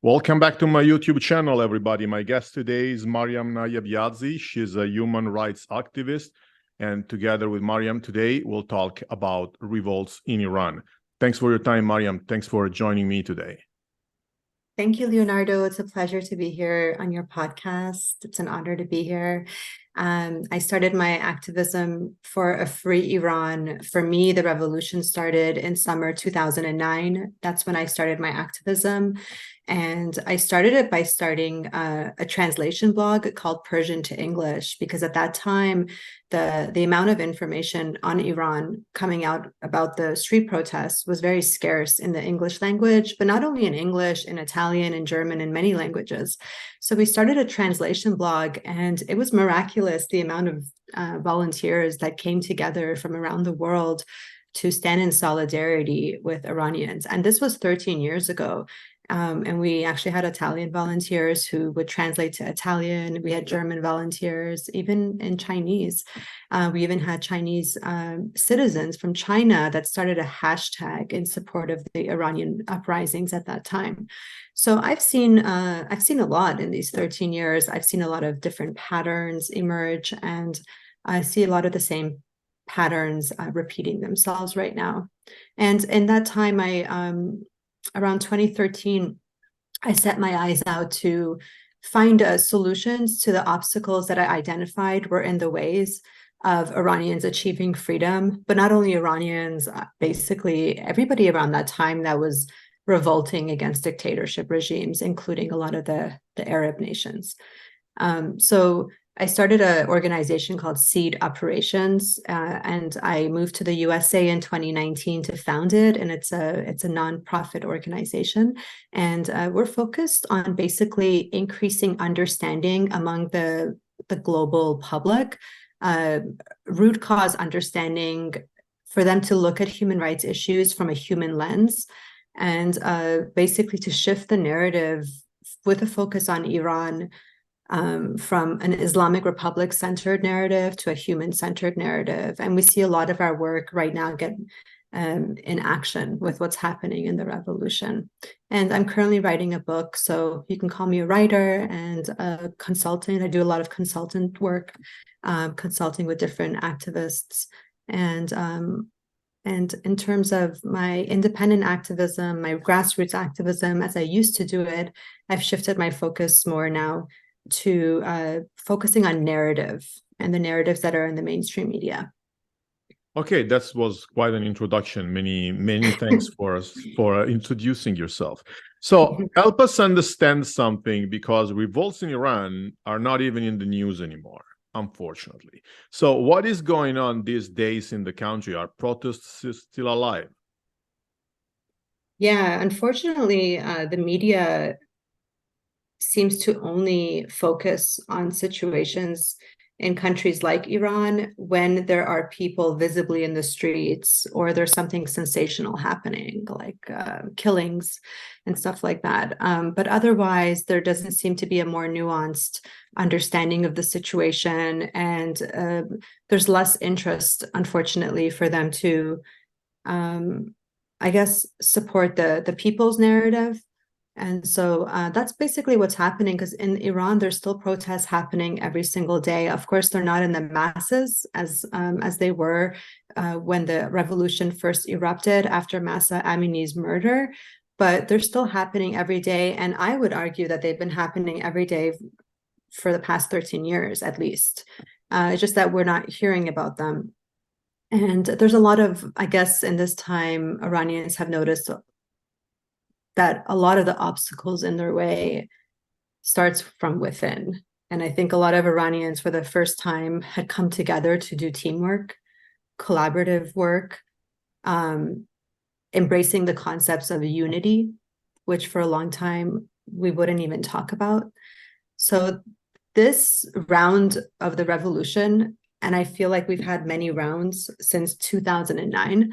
Welcome back to my YouTube channel, everybody. My guest today is Maryam Nayeb Yazdi. She's a human rights activist. And together with Maryam today, we'll talk about revolts in Iran. Thanks for your time, Maryam. Thanks for joining me today. Thank you, Leonardo. It's a pleasure to be here on your podcast. It's an honor to be here. I started my activism for a free Iran. For me, the revolution started in summer 2009. That's when I started my activism. And I started it by starting a translation blog called Persian to English, because at that time, the amount of information on Iran coming out about the street protests was very scarce in the English language, but not only in English, in Italian and German, and many languages. So we started a translation blog, and it was miraculous the amount of volunteers that came together from around the world to stand in solidarity with Iranians. And this was 13 years ago. And we actually had Italian volunteers who would translate to Italian. We had German volunteers, even in Chinese. We even had Chinese citizens from China that started a hashtag in support of the Iranian uprisings at that time. So I've seen a lot in these 13 years. I've seen a lot of different patterns emerge, and I see a lot of the same patterns repeating themselves right now. And in that time, around 2013, I set my eyes out to find solutions to the obstacles that I identified were in the ways of Iranians achieving freedom, but not only Iranians, basically everybody around that time that was revolting against dictatorship regimes, including a lot of the Arab nations. So I started an organization called Seed Operations, and I moved to the USA in 2019 to found it. And it's a nonprofit organization, and we're focused on basically increasing understanding among the global public, root cause understanding, for them to look at human rights issues from a human lens, and basically to shift the narrative with a focus on Iran, from an Islamic Republic-centered narrative to a human-centered narrative. And we see a lot of our work right now get in action with what's happening in the revolution. And I'm currently writing a book, so you can call me a writer and a consultant. I do a lot of consultant work, consulting with different activists. And in terms of my independent activism, my grassroots activism, as I used to do it, I've shifted my focus more now to focusing on narrative and the narratives that are in the mainstream media. Okay, that was quite an introduction. Many thanks for introducing yourself. So help us understand something, because revolts in Iran are not even in the news anymore, unfortunately. So what is going on these days in the country? Are protests still alive? Yeah, unfortunately, the media seems to only focus on situations in countries like Iran when there are people visibly in the streets, or there's something sensational happening, like killings and stuff like that. But otherwise, there doesn't seem to be a more nuanced understanding of the situation, and there's less interest, unfortunately, for them to, I guess, support the people's narrative. And so that's basically what's happening, because in Iran, there's still protests happening every single day. Of course, they're not in the masses as they were when the revolution first erupted after Mahsa Amini's murder, but they're still happening every day. And I would argue that they've been happening every day for the past 13 years, at least. It's just that we're not hearing about them. And there's a lot of, I guess, in this time, Iranians have noticed that a lot of the obstacles in their way starts from within. And I think a lot of Iranians, for the first time, had come together to do teamwork, collaborative work, embracing the concepts of unity, which for a long time we wouldn't even talk about. So this round of the revolution, and I feel like we've had many rounds since 2009,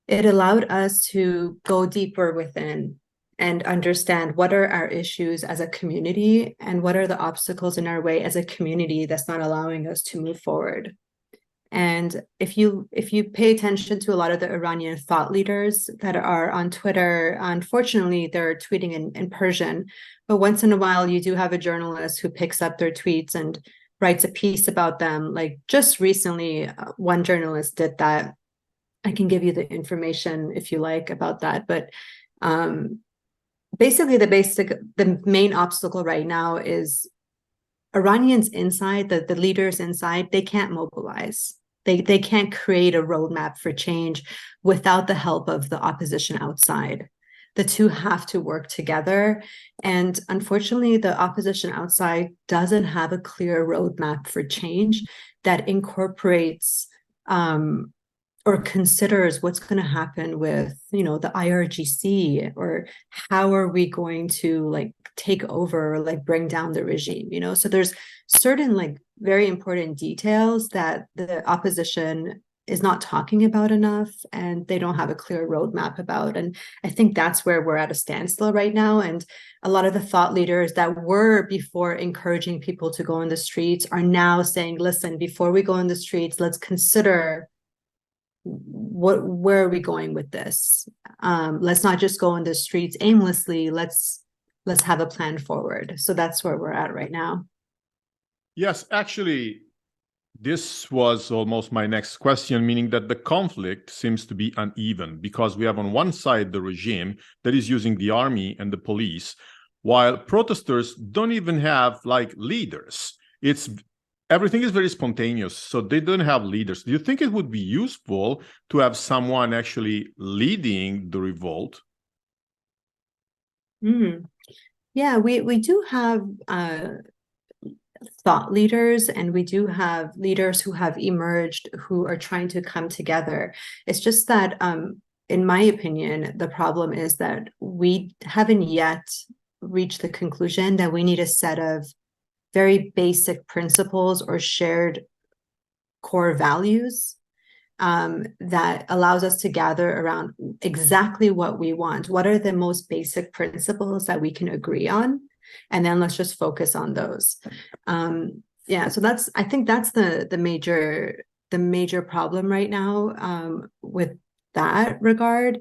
it allowed us to go deeper within and understand what are our issues as a community, and what are the obstacles in our way as a community that's not allowing us to move forward. And if you pay attention to a lot of the Iranian thought leaders that are on Twitter, unfortunately, they're tweeting in Persian. But once in a while, you do have a journalist who picks up their tweets and writes a piece about them. Like just recently, one journalist did that. I can give you the information if you like about that. But basically, the main obstacle right now is Iranians inside, the leaders inside, they can't mobilize. They can't create a roadmap for change without the help of the opposition outside. The two have to work together. And unfortunately, the opposition outside doesn't have a clear roadmap for change that incorporates or considers what's going to happen with, the IRGC, or how are we going to like take over, or like bring down the regime, So there's certain like very important details that the opposition is not talking about enough, and they don't have a clear roadmap about. And I think that's where we're at a standstill right now. And a lot of the thought leaders that were before encouraging people to go in the streets are now saying, listen, before we go in the streets, let's consider where are we going with this? Let's not just go in the streets aimlessly. Let's have a plan forward. So that's where we're at right now. Yes, actually, this was almost my next question, meaning that the conflict seems to be uneven because we have on one side the regime that is using the army and the police, while protesters don't even have like leaders. Everything is very spontaneous, so they don't have leaders. Do you think it would be useful to have someone actually leading the revolt? Yeah, we do have thought leaders, and we do have leaders who have emerged who are trying to come together. It's just that, in my opinion, the problem is that we haven't yet reached the conclusion that we need a set of very basic principles or shared core values that allows us to gather around exactly what we want. What are the most basic principles that we can agree on? And then let's just focus on those. So I think that's the major problem right now with that regard.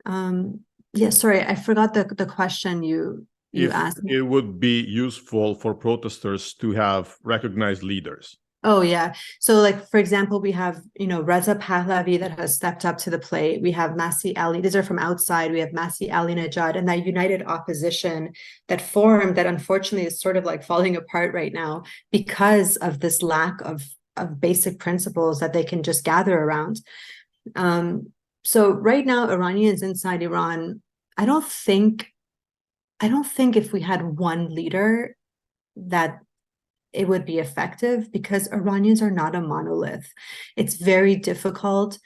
Sorry, I forgot the question you asked me. It would be useful for protesters to have recognized leaders. Oh, yeah. So like, for example, we have, Reza Pahlavi that has stepped up to the plate. We have Masih Ali. These are from outside. We have Masih Ali Najad and that united opposition that formed that unfortunately is sort of like falling apart right now because of this lack of basic principles that they can just gather around. So right now, Iranians inside Iran, I don't think if we had one leader that it would be effective, because Iranians are not a monolith. It's very difficult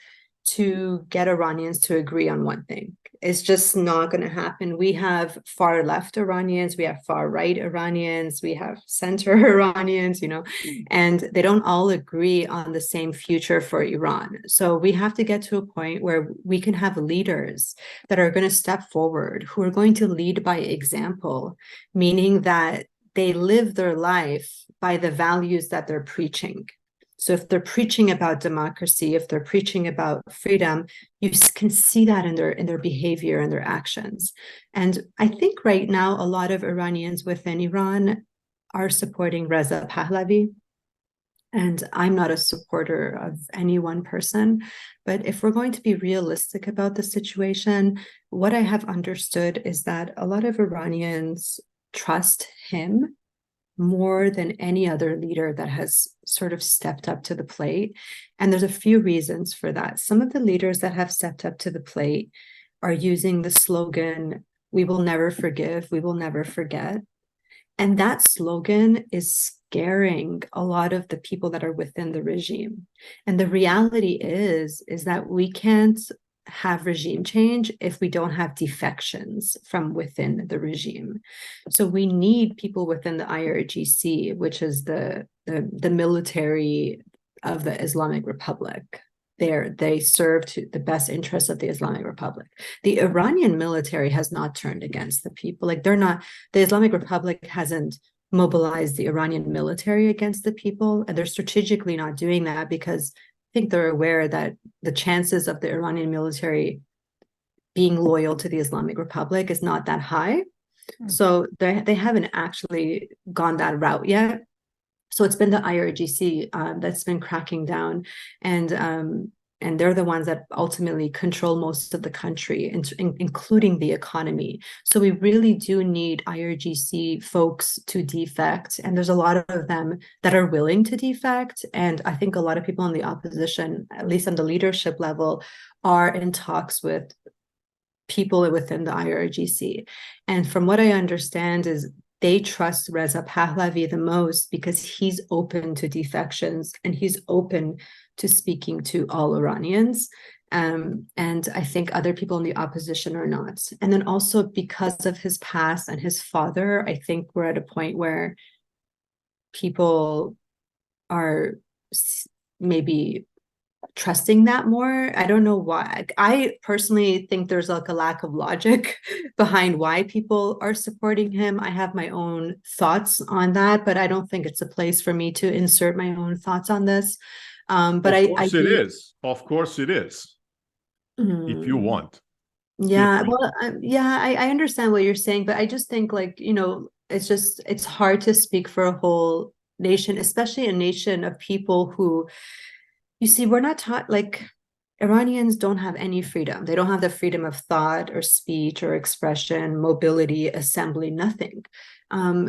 to get Iranians to agree on one thing. It's just not going to happen. We have far left Iranians, we have far right Iranians, we have center Iranians, and they don't all agree on the same future for Iran. So we have to get to a point where we can have leaders that are going to step forward, who are going to lead by example, meaning that they live their life by the values that they're preaching. So if they're preaching about democracy, if they're preaching about freedom, you can see that in their behavior and their actions. And I think right now, a lot of Iranians within Iran are supporting Reza Pahlavi. And I'm not a supporter of any one person. But if we're going to be realistic about the situation, what I have understood is that a lot of Iranians trust him more than any other leader that has sort of stepped up to the plate. And there's a few reasons for that. Some of the leaders that have stepped up to the plate are using the slogan, "We will never forgive, we will never forget." And that slogan is scaring a lot of the people that are within the regime. And the reality is that we can't have regime change if we don't have defections from within the regime. So we need people within the IRGC, which is the military of the Islamic Republic. They serve to the best interests of the Islamic Republic. The Iranian military has not turned against the people. Like the Islamic Republic hasn't mobilized the Iranian military against the people, and they're strategically not doing that because think they're aware that the chances of the Iranian military being loyal to the Islamic Republic is not that high. So they haven't actually gone that route yet. So it's been the IRGC that's been cracking down, and they're the ones that ultimately control most of the country, including the economy. So we really do need IRGC folks to defect, and there's a lot of them that are willing to defect. And I think a lot of people in the opposition, at least on the leadership level, are in talks with people within the IRGC. And from what I understand is they trust Reza Pahlavi the most because he's open to defections and he's open to speaking to all Iranians. And I think other people in the opposition are not. And then also because of his past and his father, I think we're at a point where people are maybe trusting that more. I don't know why. I personally think there's like a lack of logic behind why people are supporting him. I have my own thoughts on that, but I don't think it's a place for me to insert my own thoughts on this. But of course it is. Of course it is. If you want. Yeah, well, I understand what you're saying, but I just think like, it's hard to speak for a whole nation, especially a nation of people who, you see, we're not taught, like, Iranians don't have any freedom. They don't have the freedom of thought or speech or expression, mobility, assembly, nothing.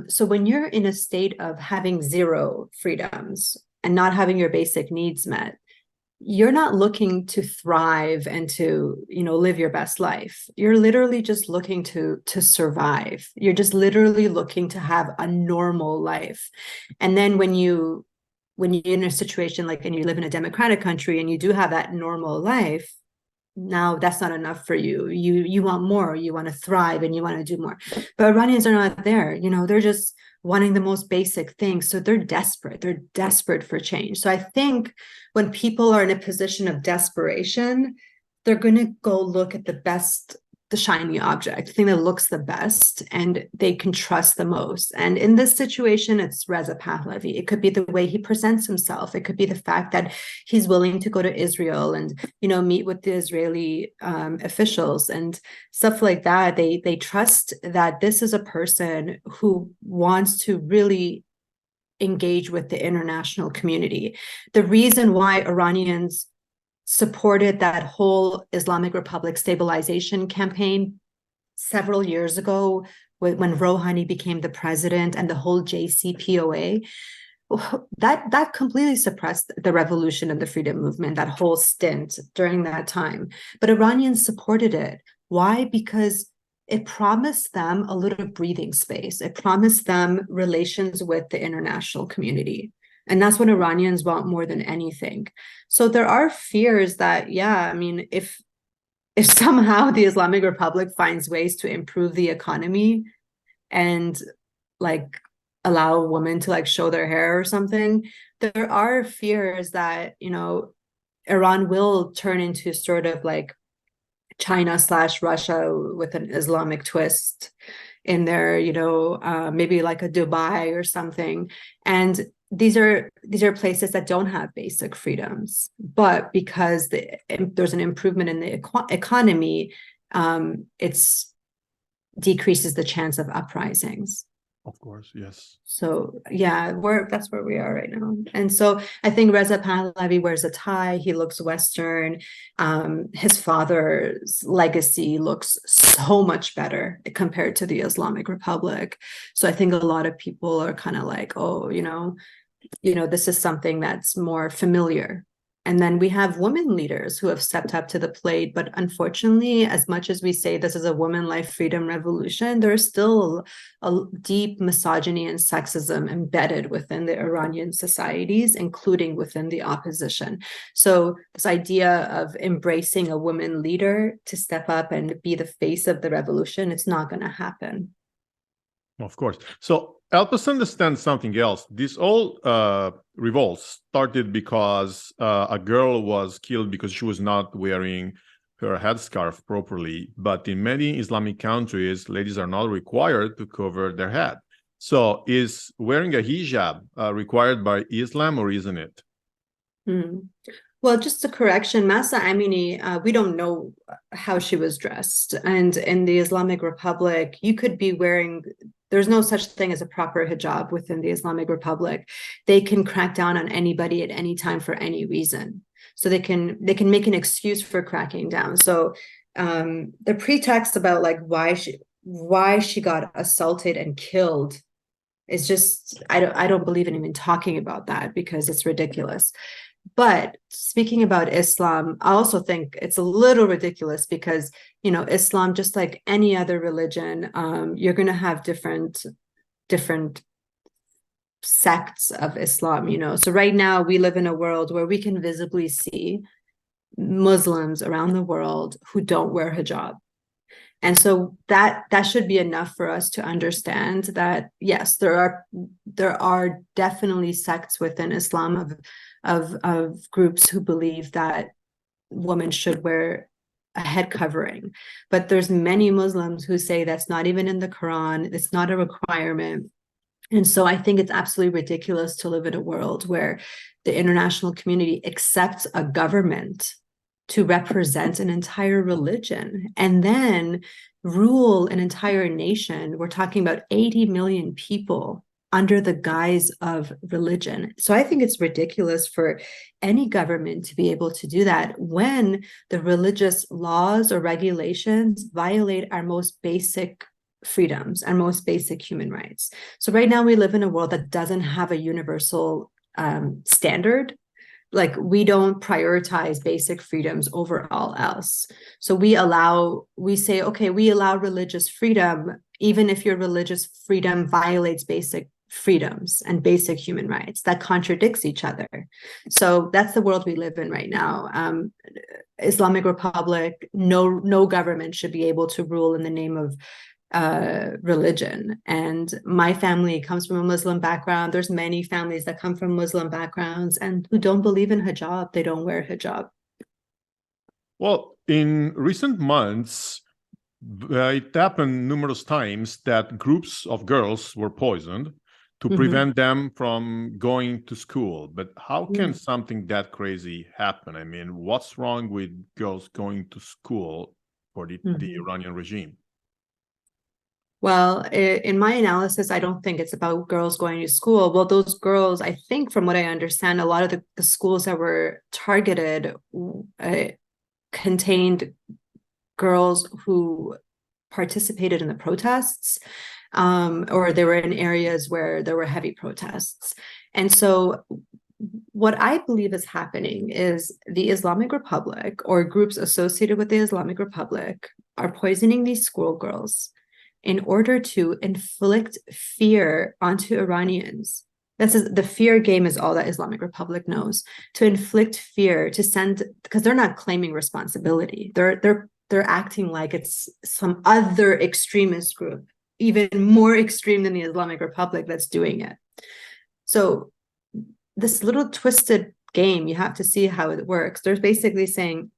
So when you're in a state of having zero freedoms and not having your basic needs met, you're not looking to thrive and to, live your best life. You're literally just looking to survive. You're just literally looking to have a normal life. And then when you're in a situation like, and you live in a democratic country and you do have that normal life, now that's not enough for you. You want more, you want to thrive and you want to do more. But Iranians are not there. They're just wanting the most basic things. So they're desperate for change. So I think when people are in a position of desperation, they're going to go look at the shiny object, the thing that looks the best and they can trust the most. And in this situation, it's Reza Pahlavi. It could be the way he presents himself. It could be the fact that he's willing to go to Israel and, meet with the Israeli officials and stuff like that. They trust that this is a person who wants to really engage with the international community. The reason why Iranians supported that whole Islamic Republic stabilization campaign several years ago when Rouhani became the president and the whole JCPOA, that completely suppressed the revolution and the freedom movement, that whole stint during that time. But Iranians supported it. Why? Because it promised them a little breathing space. It promised them relations with the international community. And that's what Iranians want more than anything. So there are fears that, if somehow the Islamic Republic finds ways to improve the economy and like allow women to like show their hair or something, there are fears that, Iran will turn into sort of like China/Russia with an Islamic twist in there, maybe like a Dubai or something. And these are places that don't have basic freedoms, but because there's an improvement in the economy, it's decreases the chance of uprisings. Of course, yes. So that's where we are right now. And so I think Reza Pahlavi wears a tie. He looks Western. His father's legacy looks so much better compared to the Islamic Republic. So I think a lot of people are kind of like, oh, this is something that's more familiar. And then we have women leaders who have stepped up to the plate. But unfortunately, as much as we say this is a woman life freedom revolution, there's still a deep misogyny and sexism embedded within the Iranian societies, including within the opposition. So this idea of embracing a woman leader to step up and be the face of the revolution, it's not going to happen. Of course. So help us understand something else. This all revolts started because a girl was killed because she was not wearing her headscarf properly. But in many Islamic countries, ladies are not required to cover their head. So is wearing a hijab required by Islam or isn't it? Well, just a correction, Mahsa Amini, we don't know how she was dressed. And in the Islamic Republic, you could be wearing, there's no such thing as a proper hijab within the Islamic Republic. They can crack down on anybody at any time for any reason. So they can make an excuse for cracking down. So the pretext about like why she got assaulted and killed is just, I don't believe in even talking about that because it's ridiculous. But speaking about Islam, I also think it's a little ridiculous because, Islam, just like any other religion, you're going to have different sects of Islam. So right now we live in a world where we can visibly see Muslims around the world who don't wear hijab. And so that should be enough for us to understand that, yes, there are definitely sects within Islam of groups who believe that women should wear a head covering. But there's many Muslims who say that's not even in the Quran, it's not a requirement. And so I think it's absolutely ridiculous to live in a world where the international community accepts a government to represent an entire religion and then rule an entire nation. We're talking about 80 million people under the guise of religion. So I think it's ridiculous for any government to be able to do that when the religious laws or regulations violate our most basic freedoms, our most basic human rights. So right now we live in a world that doesn't have a universal standard. Like we don't prioritize basic freedoms over all else. So we say, okay, we allow religious freedom, even if your religious freedom violates basic freedoms and basic human rights. That contradicts each other. So that's the world we live in right now. Islamic Republic, no government should be able to rule in the name of religion. And my family comes from a Muslim background. There's many families that come from Muslim backgrounds and who don't believe in hijab. They don't wear hijab. Well, in recent months, it happened numerous times that groups of girls were poisoned to prevent them from going to school. But how can something that crazy happen? I mean, what's wrong with girls going to school for the Iranian regime? Well, in my analysis, I don't think it's about girls going to school. Well, those girls, I think from what I understand, a lot of the schools that were targeted contained girls who participated in the protests, or they were in areas where there were heavy protests. And so what I believe is happening is the Islamic Republic or groups associated with the Islamic Republic are poisoning these schoolgirls in order to inflict fear onto Iranians. The fear game is all that Islamic Republic knows. To inflict fear, to send, because they're not claiming responsibility. They're acting like it's some other extremist group, even more extreme than the Islamic Republic that's doing it. So this little twisted game, you have to see how it works. They're basically saying,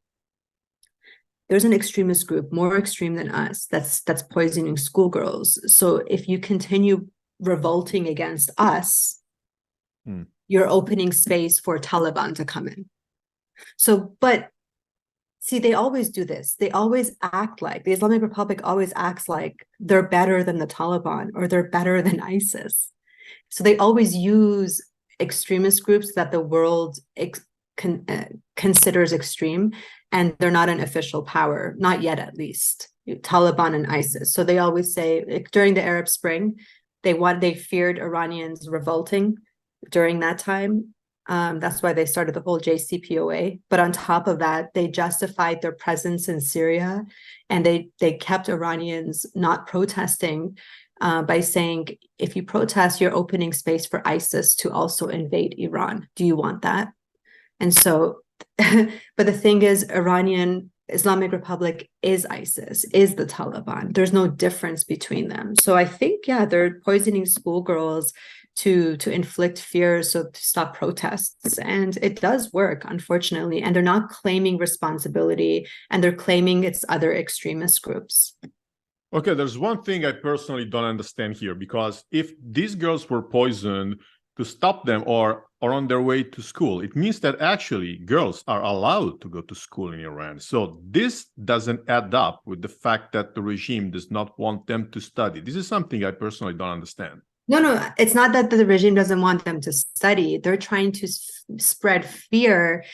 there's an extremist group more extreme than us that's poisoning schoolgirls. So if you continue revolting against us, you're opening space for Taliban to come in. So, but see, they always do this. They always act like, the Islamic Republic always acts like they're better than the Taliban or they're better than ISIS. So they always use extremist groups that the world considers extreme, and they're not an official power, not yet at least, Taliban and ISIS. So they always say, like, during the Arab Spring, they feared Iranians revolting during that time. That's why they started the whole JCPOA. But on top of that, they justified their presence in Syria, and they kept Iranians not protesting by saying, if you protest, you're opening space for ISIS to also invade Iran. Do you want that? And so, but the thing is, Islamic Republic is ISIS, is the Taliban. There's no difference between them. So I think, yeah, they're poisoning schoolgirls to inflict fear, so to stop protests. And it does work, unfortunately. And they're not claiming responsibility, and they're claiming it's other extremist groups. Okay, there's one thing I personally don't understand here, because if these girls were poisoned to stop them or on their way to school. It means that actually girls are allowed to go to school in Iran. So this doesn't add up with the fact that the regime does not want them to study. This is something I personally don't understand. No, it's not that the regime doesn't want them to study. They're trying to spread fear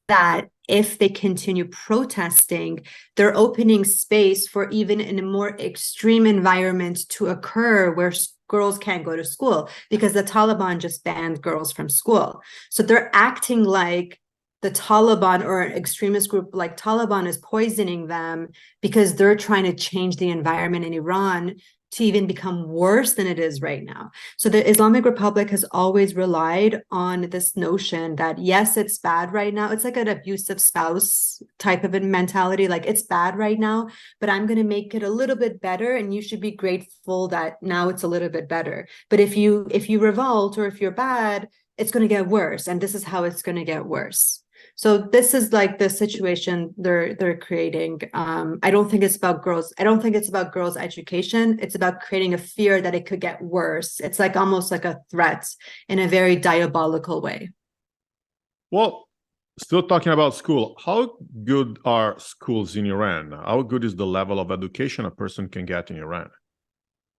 that if they continue protesting, they're opening space for even in a more extreme environment to occur where girls can't go to school, because the Taliban just banned girls from school. So they're acting like the Taliban or an extremist group like Taliban is poisoning them because they're trying to change the environment in Iran to even become worse than it is right now. So the Islamic Republic has always relied on this notion that, yes, it's bad right now. It's like an abusive spouse type of a mentality. Like, it's bad right now, but I'm going to make it a little bit better. And you should be grateful that now it's a little bit better. But if you revolt or if you're bad, it's going to get worse. And this is how it's going to get worse. So this is like the situation they're creating. I don't think it's about girls. I don't think it's about girls' education. It's about creating a fear that it could get worse. It's like almost like a threat in a very diabolical way. Well, still talking about school, how good are schools in Iran? How good is the level of education a person can get in Iran?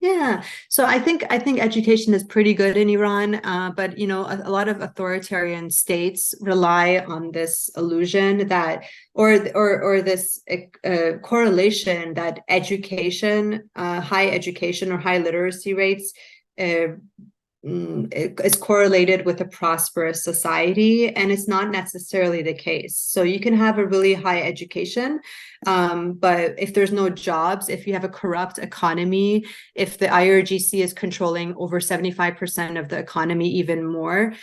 Yeah, so I think education is pretty good in Iran, but a lot of authoritarian states rely on this illusion that, or this correlation that education, high education or high literacy rates, is correlated with a prosperous society, and it's not necessarily the case. So you can have a really high education, but if there's no jobs, if you have a corrupt economy, if the IRGC is controlling over 75% of the economy, even more,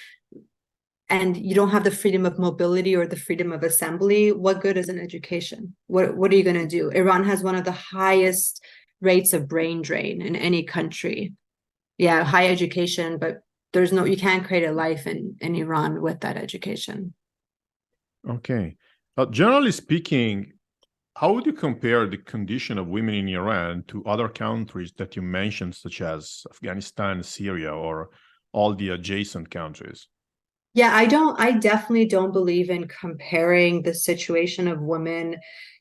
and you don't have the freedom of mobility or the freedom of assembly, what good is an education? What are you going to do? Iran has one of the highest rates of brain drain in any country. Yeah, high education, but you can't create a life in Iran with that education. Okay. Generally speaking, how would you compare the condition of women in Iran to other countries that you mentioned, such as Afghanistan, Syria, or all the adjacent countries? Yeah, I definitely don't believe in comparing the situation of women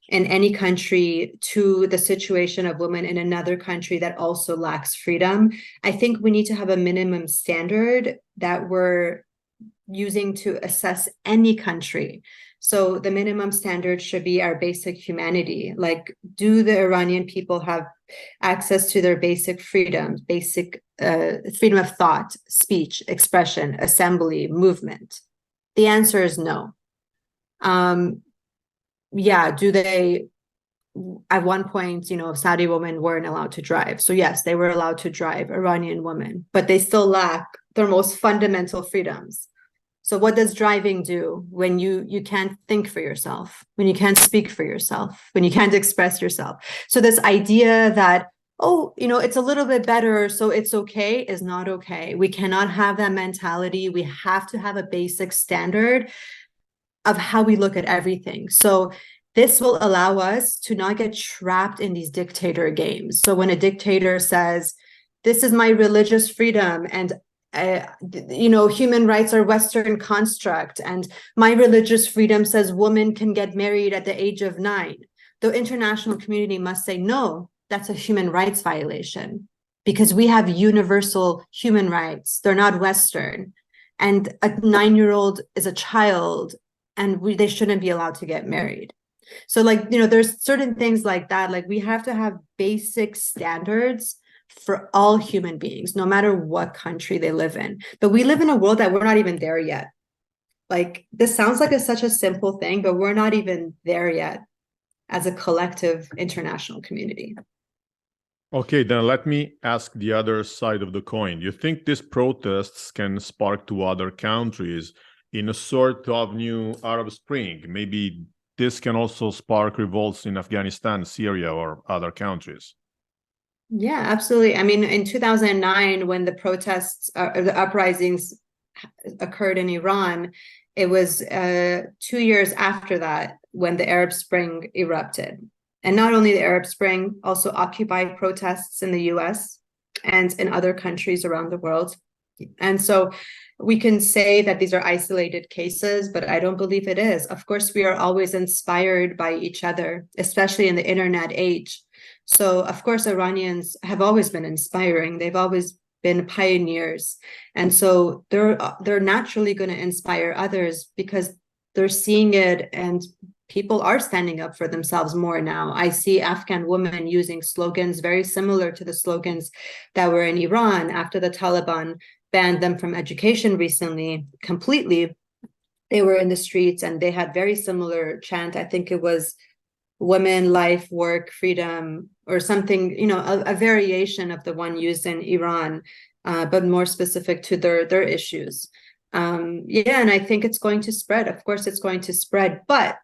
in any country to the situation of women in another country that also lacks freedom. I think we need to have a minimum standard that we're using to assess any country. So the minimum standard should be our basic humanity. Like, do the Iranian people have access to their basic freedoms, basic freedom of thought, speech, expression, assembly, movement? The answer is no. Yeah, do they? At one point, Saudi women weren't allowed to drive. So yes, they were allowed to drive, Iranian women, but they still lack their most fundamental freedoms. So what does driving do when you can't think for yourself, when you can't speak for yourself, when you can't express yourself? So this idea that, it's a little bit better, so it's okay, is not okay. We cannot have that mentality. We have to have a basic standard of how we look at everything. So this will allow us to not get trapped in these dictator games. So when a dictator says, this is my religious freedom, and human rights are Western construct, and my religious freedom says women can get married at the age of 9, the international community must say, no, that's a human rights violation, because we have universal human rights. They're not Western. And a 9-year-old is a child, and they shouldn't be allowed to get married. So there's certain things like that. Like, we have to have basic standards for all human beings, no matter what country they live in. But we live in a world that we're not even there yet. Like, this sounds like such a simple thing, but we're not even there yet as a collective international community. Okay, then let me ask the other side of the coin. Do you think these protests can spark to other countries in a sort of new Arab Spring? Maybe this can also spark revolts in Afghanistan, Syria, or other countries. Yeah, absolutely. I mean, in 2009, when the protests, the uprisings occurred in Iran, it was 2 years after that when the Arab Spring erupted. And not only the Arab Spring, also Occupy protests in the US and in other countries around the world. And so we can say that these are isolated cases, but I don't believe it is. Of course, we are always inspired by each other, especially in the internet age. So, of course, Iranians have always been inspiring. They've always been pioneers. And so they're naturally going to inspire others because they're seeing it, and people are standing up for themselves more now. I see Afghan women using slogans very similar to the slogans that were in Iran after the Taliban banned them from education recently, completely. They were in the streets and they had very similar chant. I think it was women, life, work, freedom, or something, a variation of the one used in Iran, but more specific to their issues. And I think it's going to spread. Of course, it's going to spread, but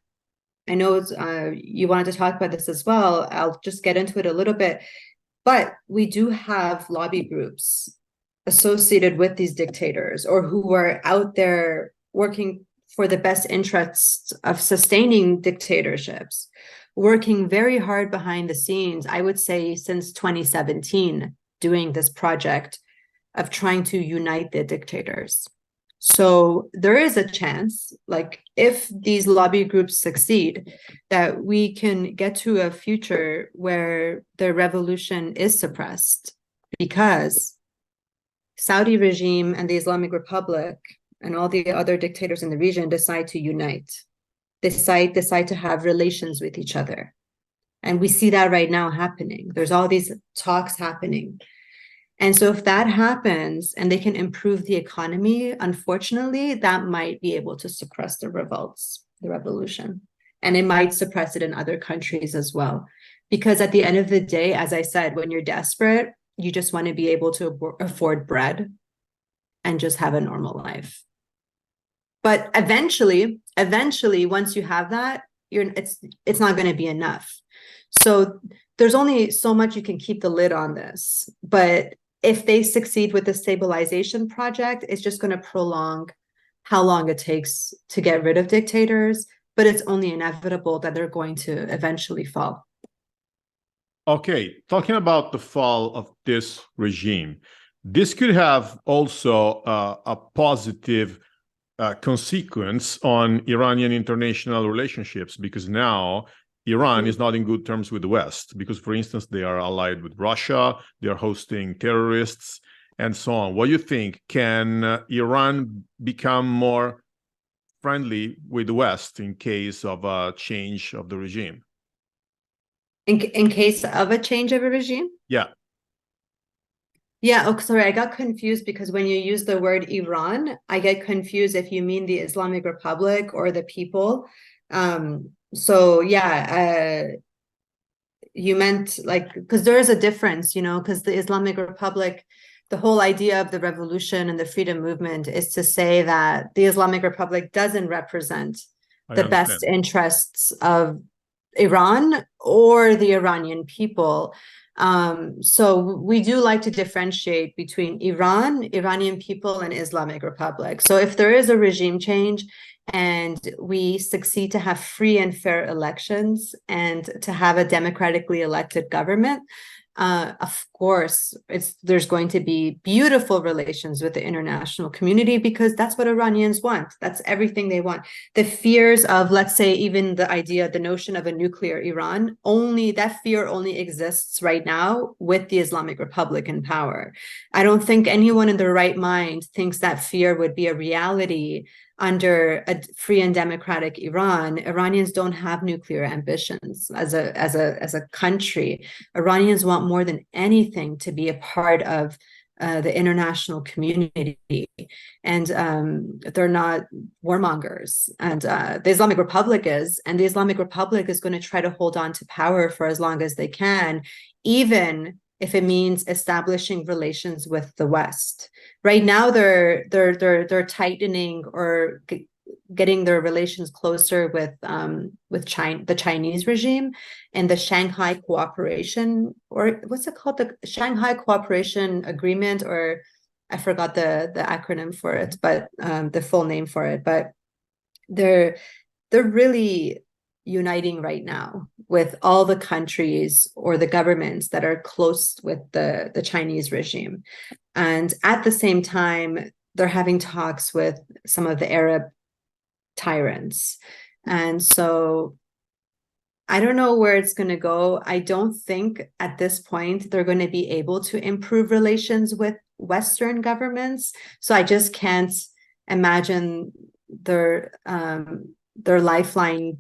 I know you wanted to talk about this as well. I'll just get into it a little bit. But we do have lobby groups associated with these dictators, or who are out there working for the best interests of sustaining dictatorships, working very hard behind the scenes, I would say since 2017, doing this project of trying to unite the dictators. So there is a chance, like if these lobby groups succeed, that we can get to a future where the revolution is suppressed because Saudi regime and the Islamic Republic and all the other dictators in the region decide to unite, decide to have relations with each other. And we see that right now happening. There's all these talks happening. And so if that happens and they can improve the economy, unfortunately, that might be able to suppress the revolts, the revolution. And it might suppress it in other countries as well. Because at the end of the day, as I said, when you're desperate, you just want to be able to afford bread and just have a normal life. But eventually, once you have that, it's not going to be enough. So there's only so much you can keep the lid on this. But if they succeed with the stabilization project, it's just going to prolong how long it takes to get rid of dictators. But it's only inevitable that they're going to eventually fall. Okay, talking about the fall of this regime, this could have also a positive consequence on Iranian international relationships, because now Iran is not in good terms with the West, because, for instance, they are allied with Russia, they are hosting terrorists, and so on. What do you think? Can Iran become more friendly with the West in case of a change of the regime? In case of a change of a regime? Yeah. Yeah, oh, sorry, I got confused because when you use the word Iran, I get confused if you mean the Islamic Republic or the people. So yeah, you meant like, because there is a difference, because the Islamic Republic, the whole idea of the revolution and the freedom movement is to say that the Islamic Republic doesn't represent the best interests of Iran or the Iranian people. So we do like to differentiate between Iran, Iranian people, and Islamic Republic. So if there is a regime change and we succeed to have free and fair elections and to have a democratically elected government, of course, there's going to be beautiful relations with the international community, because that's what Iranians want. That's everything they want. The fears of, let's say, even the notion of a nuclear Iran, that fear only exists right now with the Islamic Republic in power. I don't think anyone in their right mind thinks that fear would be a reality under a free and democratic Iran. Iranians don't have nuclear ambitions as a country. Iranians want more than anything to be a part of the international community, and they're not warmongers. And the Islamic Republic is, and the Islamic Republic is going to try to hold on to power for as long as they can, even if it means establishing relations with the West. Right now, they're tightening or getting their relations closer with China, the Chinese regime, and the Shanghai Cooperation, or what's it called, the Shanghai Cooperation Agreement, or I forgot the acronym for it, but the full name for it. But they're really uniting right now with all the countries or the governments that are close with the Chinese regime. And at the same time, they're having talks with some of the Arab tyrants. And so I don't know where it's going to go. I don't think at this point they're going to be able to improve relations with Western governments. So I just can't imagine their lifeline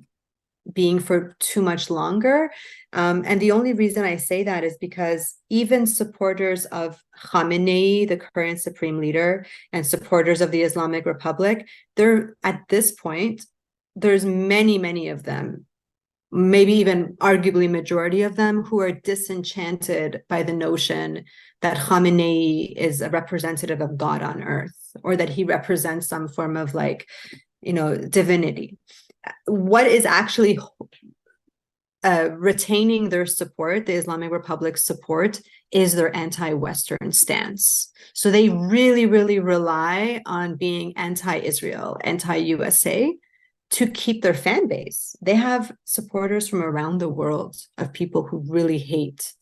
being for too much longer. And the only reason I say that is because even supporters of Khamenei, the current supreme leader, and supporters of the Islamic Republic, they're at this point, there's many of them, maybe even arguably majority of them, who are disenchanted by the notion that Khamenei is a representative of God on earth, or that he represents some form of divinity. What is actually retaining their support, the Islamic Republic's support, is their anti-Western stance. So they really rely on being anti-Israel, anti-USA to keep their fan base. They have supporters from around the world of people who really hate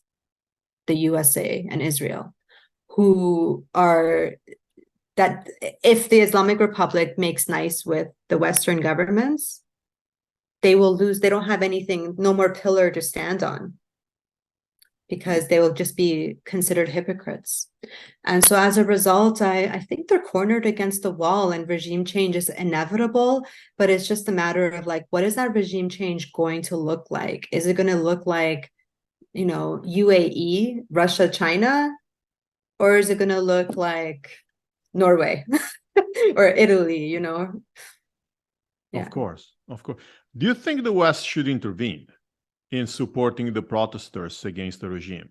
the USA and Israel, who are that if the Islamic Republic makes nice with the Western governments, they will lose. They don't have anything, no more pillar to stand on, because they will just be considered hypocrites. And so as a result, I think they're cornered against the wall, and regime change is inevitable, but it's just a matter of what is that regime change going to look like? Is it going to look like, UAE, Russia, China, or is it going to look like Norway or Italy, Yeah. Of course. Do you think the West should intervene in supporting the protesters against the regime?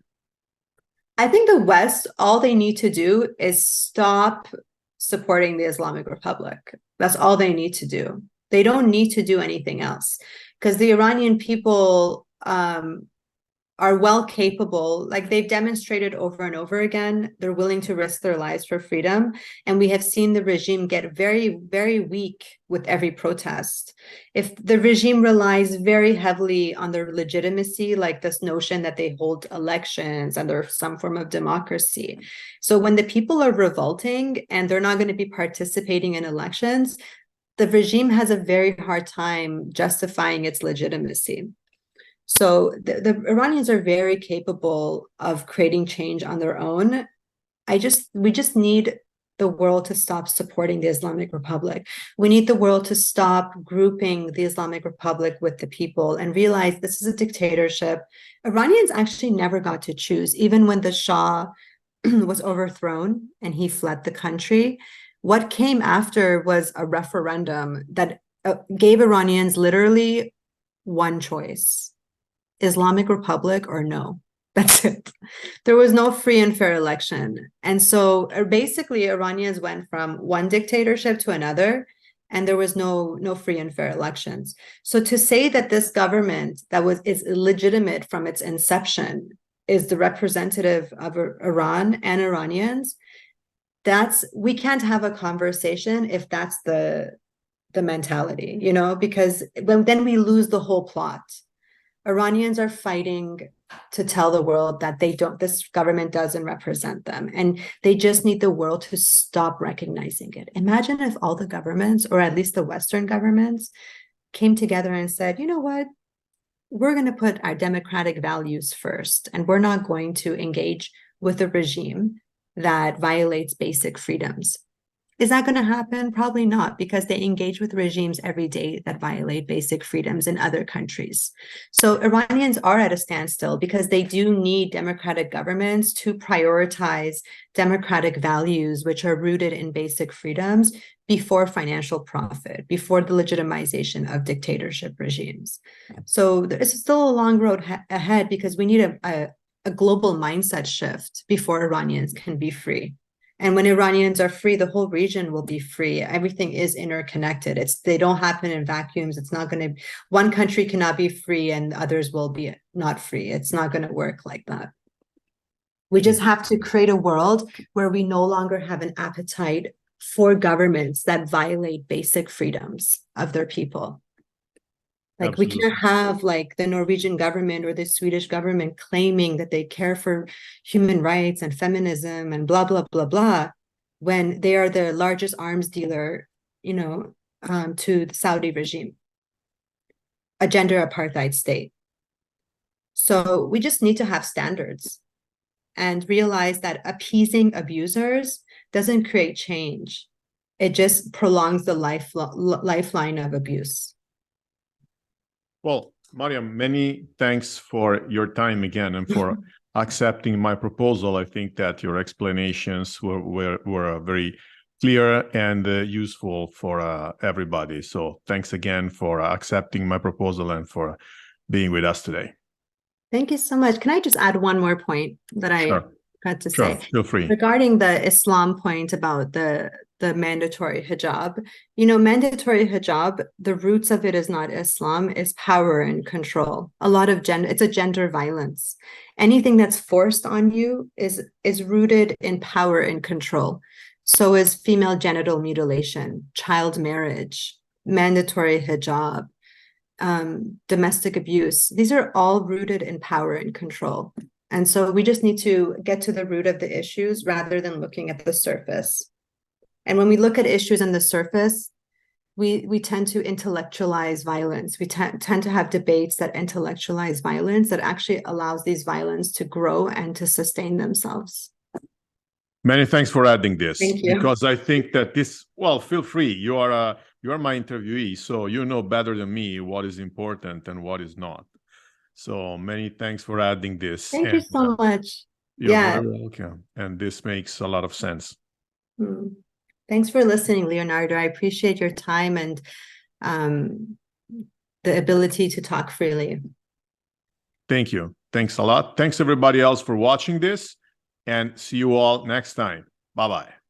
I think the West, all they need to do is stop supporting the Islamic Republic. That's all they need to do. They don't need to do anything else, because the Iranian people are well capable. They've demonstrated over and over again, they're willing to risk their lives for freedom. And we have seen the regime get very weak with every protest. If the regime relies very heavily on their legitimacy, like this notion that they hold elections and there's some form of democracy. So when the people are revolting and they're not going to be participating in elections, the regime has a very hard time justifying its legitimacy. So the Iranians are very capable of creating change on their own. We just need the world to stop supporting the Islamic Republic. We need the world to stop grouping the Islamic Republic with the people and realize this is a dictatorship. Iranians actually never got to choose, even when the Shah was overthrown and he fled the country. What came after was a referendum that gave Iranians literally one choice: Islamic Republic or no. That's it. There was no free and fair election. And so basically Iranians went from one dictatorship to another, and there was no free and fair elections. So to say that this government is illegitimate from its inception is the representative of Iran and Iranians, we can't have a conversation if that's the mentality, because then we lose the whole plot. Iranians are fighting to tell the world that this government doesn't represent them, and they just need the world to stop recognizing it. Imagine if all the governments, or at least the Western governments, came together and said, you know what, we're going to put our democratic values first, and we're not going to engage with a regime that violates basic freedoms. Is that going to happen? Probably not, because they engage with regimes every day that violate basic freedoms in other countries. So Iranians are at a standstill because they do need democratic governments to prioritize democratic values, which are rooted in basic freedoms, before financial profit, before the legitimization of dictatorship regimes. So there's still a long road ahead, because we need a global mindset shift before Iranians can be free. And when Iranians are free, the whole region will be free. Everything is interconnected. They don't happen in vacuums. It's not going to, one country cannot be free and others will be not free. It's not going to work like that. We just have to create a world where we no longer have an appetite for governments that violate basic freedoms of their people. Like we can't have like the Norwegian government or the Swedish government claiming that they care for human rights and feminism and blah, blah, blah, blah, when they are the largest arms dealer, to the Saudi regime, a gender apartheid state. So we just need to have standards and realize that appeasing abusers doesn't create change. It just prolongs the lifeline of abuse. Well, Maryam, many thanks for your time again and for accepting my proposal. I think that your explanations were very clear and useful for everybody. So thanks again for accepting my proposal and for being with us today. Thank you so much. Can I just add one more point that I got to say? Feel free. Regarding the Islam point about the mandatory hijab, mandatory hijab, the roots of it is not Islam, it's power and control. A lot of it's a gender violence. Anything that's forced on you is rooted in power and control. So is female genital mutilation, child marriage, mandatory hijab, domestic abuse. These are all rooted in power and control. And so we just need to get to the root of the issues rather than looking at the surface. And when we look at issues on the surface, we tend to intellectualize violence. We tend to have debates that intellectualize violence that actually allows these violence to grow and to sustain themselves. Many thanks for adding this. Thank you. Because I think that this, well, feel free. You are my interviewee, so you know better than me what is important and what is not. So many thanks for adding this. Thank you so much. You're very welcome. And this makes a lot of sense. Thanks for listening, Leonardo. I appreciate your time and the ability to talk freely. Thank you. Thanks a lot. Thanks everybody else for watching this, and see you all next time. Bye-bye.